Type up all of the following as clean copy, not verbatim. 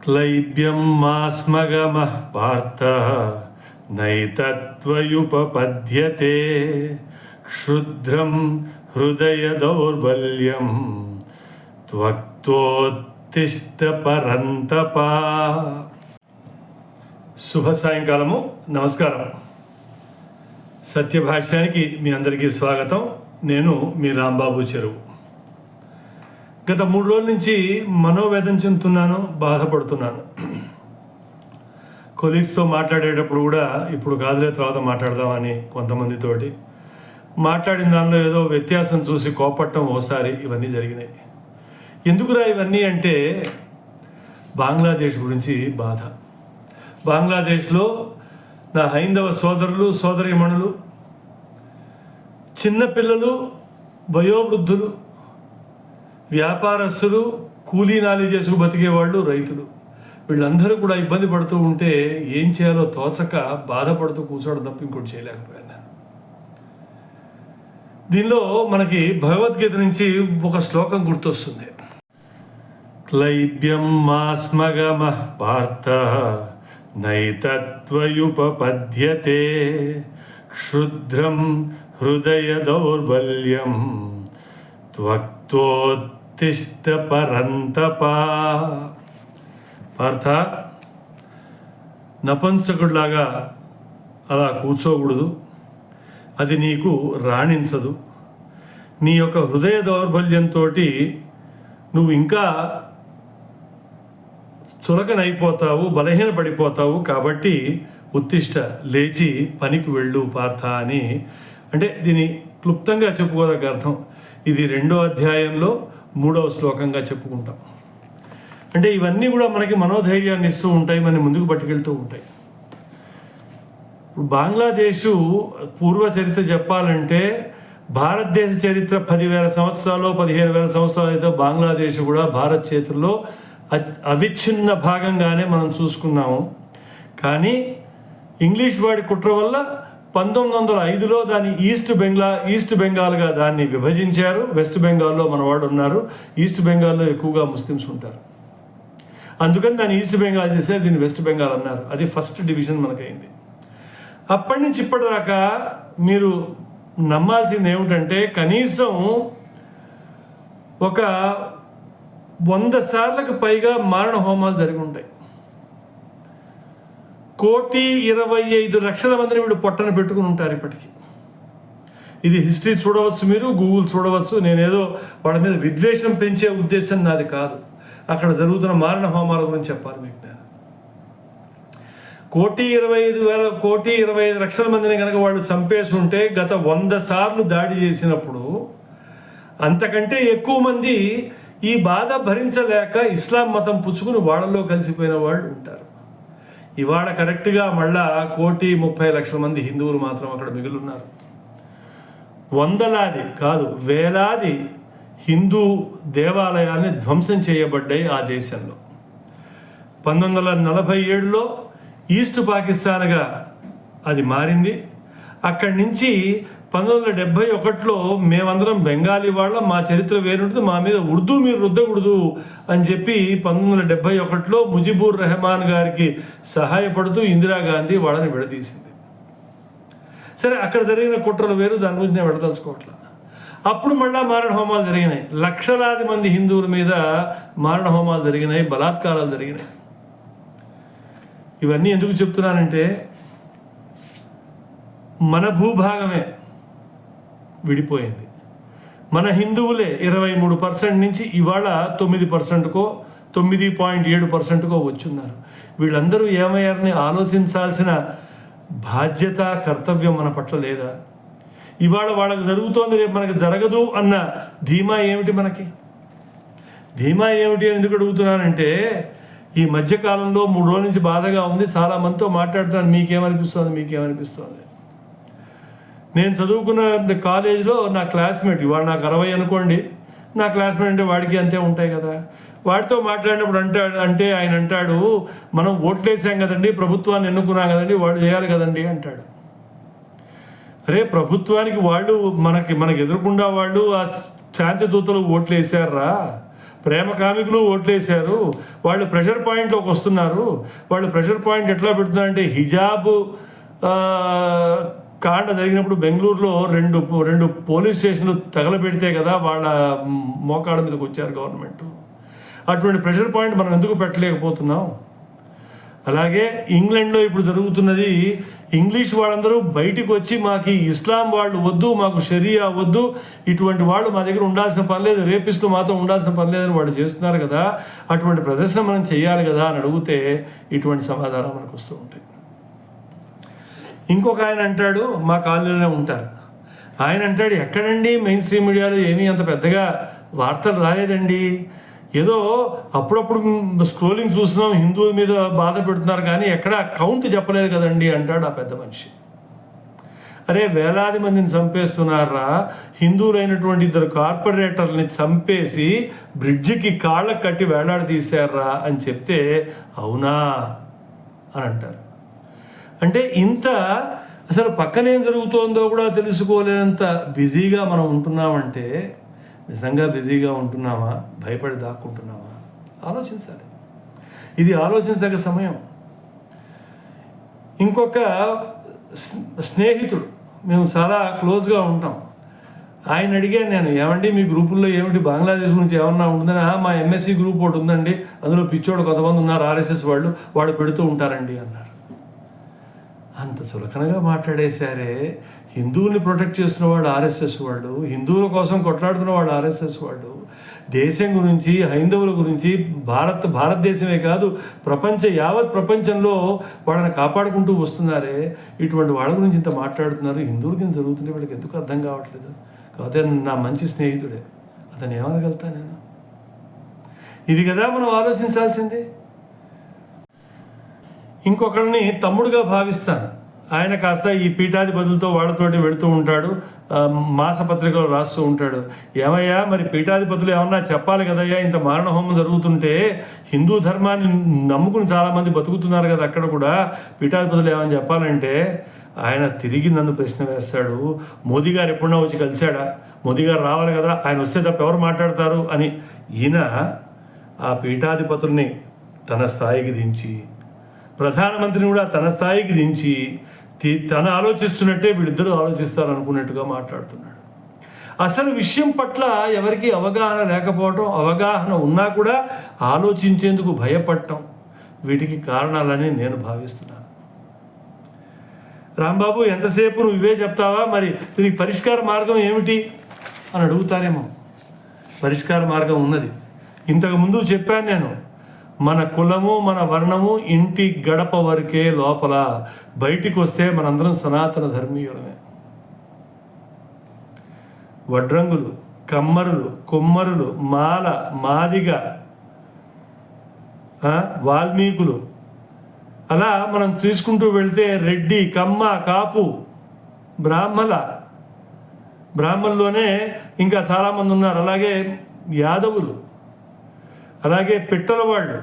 క్లైబ్యం మాస్మగమః పార్థ నైతత్వయుపపద్యతే క్షుద్రం హృదయ దౌర్బల్యం త్వక్తోత్తిష్ట పరంతపా. శుభ సాయంకాలము, నమస్కారం. సత్యభాష్యానికి మీ అందరికీ స్వాగతం. నేను మీ రాంబాబు చెరువు. గత 3 రోజుల నుంచి మనోవేదన చెందుతున్నాను, బాధపడుతున్నాను. కొలీగ్స్తో మాట్లాడేటప్పుడు కూడా ఇప్పుడు కాదులే తర్వాత మాట్లాడదామని కొంతమందితోటి మాట్లాడిన దానిలో ఏదో వ్యత్యాసం చూసి కోపట్టం ఓసారి ఇవన్నీ జరిగినాయి. ఎందుకురా ఇవన్నీ అంటే బంగ్లాదేశ్ గురించి బాధ. బంగ్లాదేశ్లో నా హైందవ సోదరులు సోదరీమణులు, చిన్నపిల్లలు, వయోవృద్ధులు, వ్యాపారస్తులు, కూలీనాలి చేసుకు బతికేవాళ్ళు, రైతులు, వీళ్ళందరూ కూడా ఇబ్బంది పడుతూ ఉంటే ఏం చేయాలో తోచక బాధపడుతూ కూర్చోవడం తప్ప ఇంకోటి చేయలేకపోయాను నేను. దీనిలో మనకి భగవద్గీత నుంచి ఒక శ్లోకం గుర్తొస్తుంది. క్లైబ్యం మాస్మగమః పార్థ నైతత్వయుపపద్యతే క్షుద్రం హృదయ దౌర్బల్యం త్వక్తోత్తిష్ట పరంతపా. పార్థ, నపుంసకుడిలాగా అలా కూర్చోకూడదు, అది నీకు రాణించదు. నీ యొక్క హృదయ దౌర్బల్యంతో నువ్వు ఇంకా చులకనైపోతావు, బలహీనపడిపోతావు. కాబట్టి ఉత్తిష్ట, లేచి పనికి వెళ్ళు పార్థ అని. అంటే దీని క్లుప్తంగా చెప్పుకోదగ్గ అర్థం ఇది 2వ అధ్యాయంలో 3వ శ్లోకంగా చెప్పుకుంటాం. అంటే ఇవన్నీ కూడా మనకి మనోధైర్యాన్ని ఇస్తూ ఉంటాయి, మన ముందుకు పట్టుకెళ్తూ ఉంటాయి. బంగ్లాదేశ్ పూర్వ చరిత్ర చెప్పాలంటే భారతదేశ చరిత్ర 10,000 సంవత్సరాలు 15,000 సంవత్సరాలు అయితే బంగ్లాదేశ్ కూడా భారత్ చరిత్రలో అవిచ్ఛిన్న భాగంగానే మనం చూసుకున్నాము. కానీ ఇంగ్లీష్ వాడి కుట్ర వల్ల 1905లో దాన్ని ఈస్ట్ బెంగాల్గా దాన్ని విభజించారు. వెస్ట్ బెంగాల్లో మన వాళ్ళు ఉన్నారు, ఈస్ట్ బెంగాల్లో ఎక్కువగా ముస్లిమ్స్ ఉంటారు. అందుకని దాన్ని ఈస్ట్ బెంగాల్ చేస్తే దీన్ని వెస్ట్ బెంగాల్ అన్నారు. అది ఫస్ట్ డివిజన్ మనకైంది. అప్పటి నుంచి ఇప్పటిదాకా మీరు నమ్మాల్సింది ఏమిటంటే కనీసం ఒక 100 సార్లకు పైగా మారణ హోమాలు జరిగి ఉంటాయి. 1,25,00,000 మందిని వీడు పొట్టన పెట్టుకుని ఉంటారు ఇప్పటికీ. ఇది హిస్టరీ చూడవచ్చు, మీరు గూగుల్ చూడవచ్చు. నేనేదో వాళ్ళ మీద విద్వేషం పెంచే ఉద్దేశం నాది కాదు. అక్కడ జరుగుతున్న మారణ హోమాల గురించి చెప్పాలి మీకు నేను. 1,25,00,000 మందిని కనుక వాళ్ళు చంపేసి ఉంటే గత 100 సార్లు దాడి చేసినప్పుడు అంతకంటే ఎక్కువ మంది ఈ బాధ భరించలేక ఇస్లాం మతం పుచ్చుకుని వాళ్ళలో కలిసిపోయిన వాళ్ళు ఉంటారు. ఇవాళ కరెక్ట్గా మళ్ళా 1,30,00,000 మంది హిందువులు మాత్రం అక్కడ మిగిలిన్నారు. వందలాది కాదు వేలాది హిందూ దేవాలయాల్ని ధ్వంసం చేయబడ్డాయి ఆ దేశంలో. 1947లో ఈస్ట్ పాకిస్తాన్గా అది మారింది. అక్కడి నుంచి 1971లో మేమందరం బెంగాలీ వాళ్ళం, మా చరిత్ర వేరుంటుంది, మా మీద ఉర్దూ మీరు రుద్దకూడదు అని చెప్పి 1971లో ముజిబుర్ రెహమాన్ గారికి సహాయపడుతూ ఇందిరాగాంధీ వాళ్ళని విడదీసింది. సరే, అక్కడ జరిగిన కుట్రలు వేరు, దాని గురించి నేను విడదలుచుకోవట్లా. అప్పుడు మళ్ళా మారణ హోమాలు జరిగినాయి. లక్షలాది మంది హిందువుల మీద మారణ హోమాలు జరిగినాయి, బలాత్కారాలు జరిగినాయి. ఇవన్నీ ఎందుకు చెప్తున్నానంటే మన భూభాగమే విడిపోయింది. మన హిందువులే 23% నుంచి ఇవాళ 9%కో 9.7%కో వచ్చున్నారు. వీళ్ళందరూ ఏమయ్యారని ఆలోచించాల్సిన బాధ్యత, కర్తవ్యం మన పట్ల లేదా? ఇవాళ వాళ్ళకి జరుగుతోంది, రేపు మనకు జరగదు అన్న ధీమా ఏమిటి? మనకి ధీమా ఏమిటి అని ఎందుకు అడుగుతున్నానంటే ఈ మధ్యకాలంలో 3 రోజుల నుంచి బాధగా ఉంది. చాలా మందితో మాట్లాడుతున్నాను. మీకేమనిపిస్తుంది? నేను చదువుకున్న కాలేజీలో నా క్లాస్మేట్, ఇవాళ నాకు 60 అనుకోండి, నా క్లాస్మేట్ అంటే వాడికి అంతే ఉంటాయి కదా. వాడితో మాట్లాడినప్పుడు ఆయన అంటాడు, మనం ఓట్లేసాం కదండి, ప్రభుత్వాన్ని ఎన్నుకున్నాం కదండి, వాడు చేయాలి కదండి అంటాడు. అరే, ప్రభుత్వానికి వాళ్ళు మనకి ఎదురుకుండా వాళ్ళు ఆ శాంతి దూతలు ఓట్లు వేసారా? ప్రేమ కామికులు ఓట్లేశారు, వాళ్ళు ప్రెషర్ పాయింట్లోకి వస్తున్నారు. వాళ్ళు ప్రెషర్ పాయింట్ ఎట్లా పెడుతున్నారంటే హిజాబ్ కాండ జరిగినప్పుడు బెంగళూరులో రెండు పోలీస్ స్టేషన్లు తగలబెడితే కదా వాళ్ళ మోకాళ్ళ మీదకి వచ్చారు గవర్నమెంట్. అటువంటి ప్రెషర్ పాయింట్ మనం ఎందుకు పెట్టలేకపోతున్నాం? అలాగే ఇంగ్లాండ్లో ఇప్పుడు జరుగుతున్నది, ఇంగ్లీష్ వాళ్ళందరూ బయటికి వచ్చి మాకు ఇస్లాం వాళ్ళు వద్దు, మాకు షరియా వద్దు, ఇటువంటి వాళ్ళు మా దగ్గర ఉండాల్సిన పని లేదు, రేపిస్టులు మాతో ఉండాల్సిన పని లేదని వాళ్ళు చేస్తున్నారు కదా, అటువంటి ప్రదర్శన మనం చేయాలి కదా అని అడిగితే ఇటువంటి సమాధానం మనకు వస్తూ ఉంటాయి. ఇంకొక ఆయన అంటాడు, మా కాలనీలోనే ఉంటారు, ఆయన అంటాడు, ఎక్కడండి మెయిన్ స్ట్రీమ్ మీడియాలో ఏమీ అంత పెద్దగా వార్తలు రాలేదండి, ఏదో అప్పుడప్పుడు స్క్రోలింగ్ చూస్తున్నాం, హిందువుల మీద బాధ పెడుతున్నారు కానీ ఎక్కడ కౌంట్ చెప్పలేదు కదండి అంటాడు ఆ పెద్ద మనిషి. అరే వేలాది మందిని చంపేస్తున్నారా, హిందువులైనటువంటి 2 కార్పొరేటర్ని చంపేసి బ్రిడ్జికి కాళ్ళకు కట్టి వేలాడదీశారా అని చెప్తే అవునా అని అంటారు. అంటే ఇంత అసలు పక్కనేం జరుగుతోందో కూడా తెలుసుకోలేనంత బిజీగా మనం ఉంటున్నామంటే నిజంగా బిజీగా ఉంటున్నామా, భయపడి దాక్కుంటున్నామా? ఆలోచించాలి. ఇది ఆలోచించదగ్గ సమయం. ఇంకొక స్నేహితుడు, మేము చాలా క్లోజ్గా ఉంటాం, ఆయన అడిగాను నేను, ఏమండి మీ గ్రూపుల్లో ఏమిటి బంగ్లాదేశ్ గురించి ఏమన్నా ఉంటుందని, మా ఎంఎస్సి గ్రూప్ ఒకటి ఉందండి, అందులో పిచ్చోడు కొంతమంది ఉన్నారు, ఆర్ఎస్ఎస్ వాళ్ళు పెడుతూ ఉంటారండి అన్నారు. అంత చులకనగా మాట్లాడేశారే. హిందువుల్ని ప్రొటెక్ట్ చేస్తున్న వాళ్ళు ఆర్ఎస్ఎస్ వాళ్ళు, హిందువుల కోసం కొట్లాడుతున్న వాళ్ళు ఆర్ఎస్ఎస్ వాళ్ళు, దేశం గురించి, హైందవుల గురించి, భారతదేశమే కాదు యావత్ ప్రపంచంలో వాళ్ళని కాపాడుకుంటూ వస్తున్నారే, ఇటువంటి వాళ్ళ గురించి ఇంత మాట్లాడుతున్నారు. హిందువులకి ఇంత జరుగుతుంటే వీళ్ళకి ఎందుకు అర్థం కావట్లేదు? కాకపోతే నా మంచి స్నేహితుడే, అతను ఏమనగలుగుతా నేను? ఇది కదా మనం ఆలోచించాల్సిందే. ఇంకొకరిని తమ్ముడుగా భావిస్తాను, ఆయన కాస్త ఈ పీఠాధిపతులతో వాళ్ళతోటి వెళుతూ ఉంటాడు, మాసపత్రికలు రాస్తూ ఉంటాడు. ఏమయ్యా మరి పీఠాధిపతులు ఏమన్నా చెప్పాలి కదయ్యా, ఇంత మారణహోమం జరుగుతుంటే హిందూ ధర్మాన్ని నమ్ముకుని చాలామంది బతుకుతున్నారు కదా అక్కడ కూడా, పీఠాధిపతులు ఏమని చెప్పాలంటే ఆయన తిరిగి నన్ను ప్రశ్న వేస్తాడు, మోదీ గారు ఎప్పుడన్నా వచ్చి కలిశాడా, మోదీ గారు రావాలి కదా, ఆయన వస్తే తప్ప ఎవరు మాట్లాడతారు అని. ఈయన ఆ పీఠాధిపతుల్ని తన స్థాయికి దించి, ప్రధానమంత్రిని కూడా తన స్థాయికి దించి, తను ఆలోచిస్తున్నట్టే వీళ్ళిద్దరూ ఆలోచిస్తారు అనుకున్నట్టుగా మాట్లాడుతున్నాడు. అసలు విషయం పట్ల ఎవరికి అవగాహన లేకపోవటం, అవగాహన ఉన్నా కూడా ఆలోచించేందుకు భయపడటం, వీటికి కారణాలని నేను భావిస్తున్నాను. రాంబాబు ఎంతసేపు నువ్వు ఇవే చెప్తావా, మరి దీనికి పరిష్కార మార్గం ఏమిటి అని అడుగుతారేమో. పరిష్కార మార్గం ఉన్నది. ఇంతకుముందు చెప్పాను నేను, మన కులము మన వర్ణము ఇంటి గడప వరకే లోపల, బయటికి వస్తే మనందరం సనాతన ధర్మీయులమే. వడ్రంగులు, కమ్మరులు, కుమ్మరులు, మాల, మాదిగ, వాల్మీకులు, అలా మనం తీసుకుంటూ వెళ్తే రెడ్డి, కమ్మ, కాపు, బ్రాహ్మణుల్లోనే ఇంకా చాలామంది ఉన్నారు. అలాగే యాదవులు, అలాగే పిట్టల వాళ్ళు,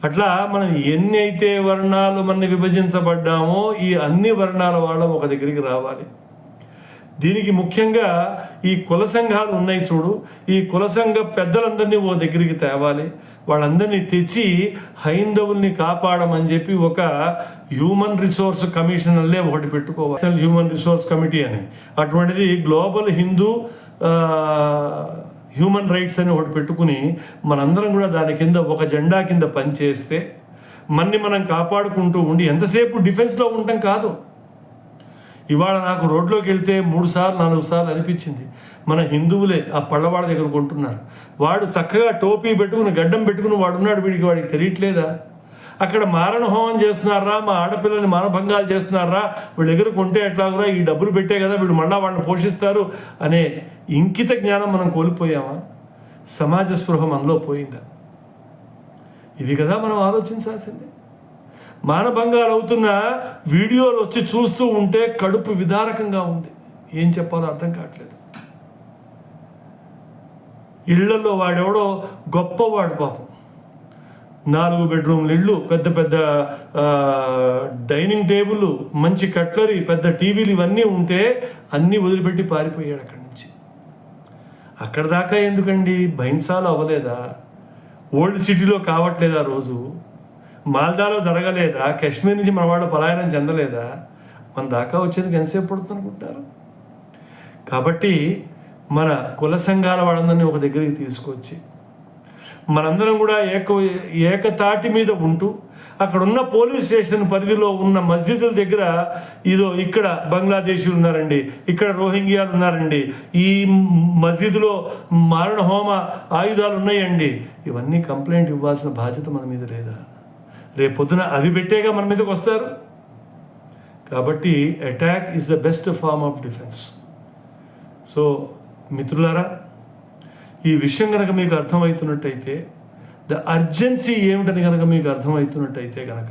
అట్లా మనం ఎన్ని అయితే వర్ణాలు మన విభజించబడ్డామో ఈ అన్ని వర్ణాల వాళ్ళం ఒక దగ్గరికి రావాలి. దీనికి ముఖ్యంగా ఈ కుల సంఘాలు ఉన్నాయి చూడు, ఈ కుల సంఘ పెద్దలందరినీ ఓ దగ్గరికి తేవాలి. వాళ్ళందరినీ తెచ్చి హైందవుల్ని కాపాడమని చెప్పి ఒక హ్యూమన్ రిసోర్స్ కమిషన్ అల్లే ఒకటి పెట్టుకోవాలి, హ్యూమన్ రిసోర్స్ కమిటీ అని. అటువంటిది గ్లోబల్ హిందూ హ్యూమన్ రైట్స్ అని ఒకటి పెట్టుకుని మనందరం కూడా దాని కింద ఒక జెండా కింద పనిచేస్తే మనం కాపాడుకుంటూ ఉండి, ఎంతసేపు డిఫెన్స్లో ఉండటం కాదు. ఇవాళ నాకు రోడ్లోకి వెళ్తే 3 సార్లు 4 సార్లు అనిపించింది, మన హిందువులే ఆ పళ్ళవాడ దగ్గర కొంటున్నారు, వాడు చక్కగా టోపీ పెట్టుకుని గడ్డం పెట్టుకుని వాడున్నాడు, వాడికి తెలియట్లేదా? అక్కడ మారణ హోమం చేస్తున్నారా, మా ఆడపిల్లల్ని మానభంగాలు చేస్తున్నారా, వీళ్ళ దగ్గర కొంటే ఎట్లాగురా, ఈ డబ్బులు పెట్టే కదా వీళ్ళు మళ్ళా వాళ్ళని పోషిస్తారు అనే ఇంకిత జ్ఞానం మనం కోల్పోయామా? సమాజ స్పృహ మనలో పోయిందా? ఇది కదా మనం ఆలోచించాల్సిందే. మానభంగాలు అవుతున్న వీడియోలు వచ్చి చూస్తూ ఉంటే కడుపు విదారకంగా ఉంది, ఏం చెప్పాలో అర్థం కావట్లేదు. ఇళ్లలో వాడెవడో గొప్పవాడు పాపం, 4 బెడ్రూమ్ల ఇళ్ళు, పెద్ద పెద్ద డైనింగ్ టేబుల్, మంచి కట్లరీ, పెద్ద టీవీలు, ఇవన్నీ ఉంటే అన్నీ వదిలిపెట్టి పారిపోయాడు అక్కడి నుంచి. అక్కడ దాకా ఎందుకండి? బైన్సాలో అవ్వలేదా? ఓల్డ్ సిటీలో కావట్లేదా? రోజు మాల్దాలో జరగలేదా? కాశ్మీర్ నుంచి మన వాళ్ళు పలాయనం చెందలేదా? మన దాకా వచ్చేందుకు ఎంతసేపు పడుతుంది అనుకుంటారు? కాబట్టి మన కుల సంఘాల వాళ్ళందరినీ ఒక దగ్గరికి తీసుకొచ్చి మనందరం కూడా ఏకతాటి మీద ఉంటూ అక్కడ ఉన్న పోలీస్ స్టేషన్ పరిధిలో ఉన్న మస్జిదుల దగ్గర ఇక్కడ బంగ్లాదేశీలు ఉన్నారండి, ఇక్కడ రోహింగ్యాలు ఉన్నారండి, ఈ మస్జిదులో మారణ హోమ ఆయుధాలు ఉన్నాయండి, ఇవన్నీ కంప్లైంట్ ఇవ్వాల్సిన బాధ్యత మన మీద లేదా? రేపొద్దున అవి పెట్టేగా మన మీదకి వస్తారు. కాబట్టి attack is the best form of defence. So మిత్రులారా, ఈ విషయం కనుక మీకు అర్థమవుతున్నట్టయితే, ద అర్జెన్సీ ఏమిటని కనుక మీకు అర్థమవుతున్నట్టయితే కనుక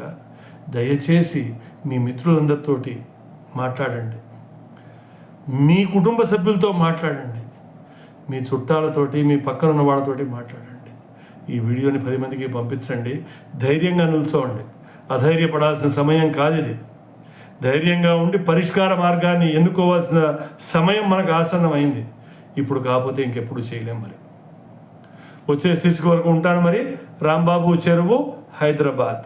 దయచేసి మీ మిత్రులందరితోటి మాట్లాడండి, మీ కుటుంబ సభ్యులతో మాట్లాడండి, మీ చుట్టాలతోటి, మీ పక్కన ఉన్న వాళ్ళతోటి మాట్లాడండి. ఈ వీడియోని 10 మందికి పంపించండి. ధైర్యంగా నిల్చోండి. అధైర్యపడాల్సిన సమయం కాదు ఇది. ధైర్యంగా ఉండి పరిష్కార మార్గాన్ని ఎన్నుకోవాల్సిన సమయం మనకు ఆసన్నమైంది. ఇప్పుడు కాకపోతే ఇంకెప్పుడు చేయలేం. మరి వచ్చే శీర్షిక వరకు ఉంటాను. మరి రాంబాబు చెరువు, హైదరాబాద్.